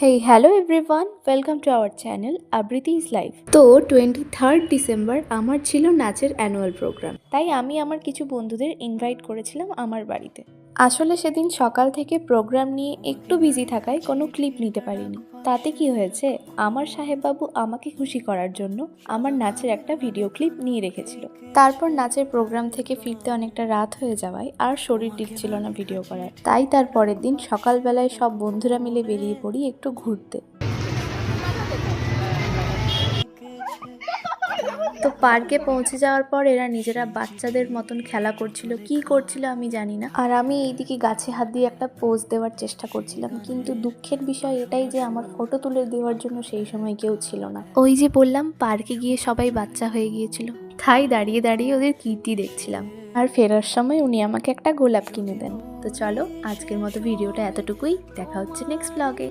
Hey, hello everyone, welcome to our channel Abriti's Life। তো 23rd December আমার ছিল নাচের অ্যানুয়াল প্রোগ্রাম, তাই আমি আমার কিছু বন্ধুদের ইনভাইট করেছিলাম আমার বাড়িতে। আসলে সেদিন সকাল থেকে প্রোগ্রাম নিয়ে একটু বিজি থাকায় কোনো ক্লিপ নিতে পারিনি। তাতে কি হয়েছে, আমার সাহেববাবু আমাকে খুশি করার জন্য আমার নাচের একটা ভিডিও ক্লিপ নিয়ে রেখেছিল। তারপর নাচের প্রোগ্রাম থেকে ফিরতে অনেকটা রাত হয়ে যাওয়ায় আর শরীর টিকছিল না ভিডিও করার, তাই তার পরের দিন সকালবেলায় সব বন্ধুরা মিলে বেরিয়ে পড়ি একটু ঘুরতে। তো পার্কে পৌঁছে যাওয়ার পর এরা নিজেরা বাচ্চাদের মতন খেলা করছিল, কি করছিল আমি জানি না। আর আমি এইদিকে গাছে হাত দিয়ে একটা পোজ দেওয়ার চেষ্টা করছিলাম, কিন্তু দুঃখের বিষয় এটাই যে আমার ফটো তুলে দেওয়ার জন্য সেই সময় কেউ ছিল না। ওই যে বললাম, পার্কে গিয়ে সবাই বাচ্চা হয়ে গিয়েছিল, তাই দাঁড়িয়ে দাঁড়িয়ে ওদের কীর্তি দেখছিলাম। আর ফেরার সময় উনি আমাকে একটা গোলাপ কিনে দেন। তো চলো, আজকের মতো ভিডিওটা এতটুকুই, দেখা হচ্ছে নেক্সট ব্লগে।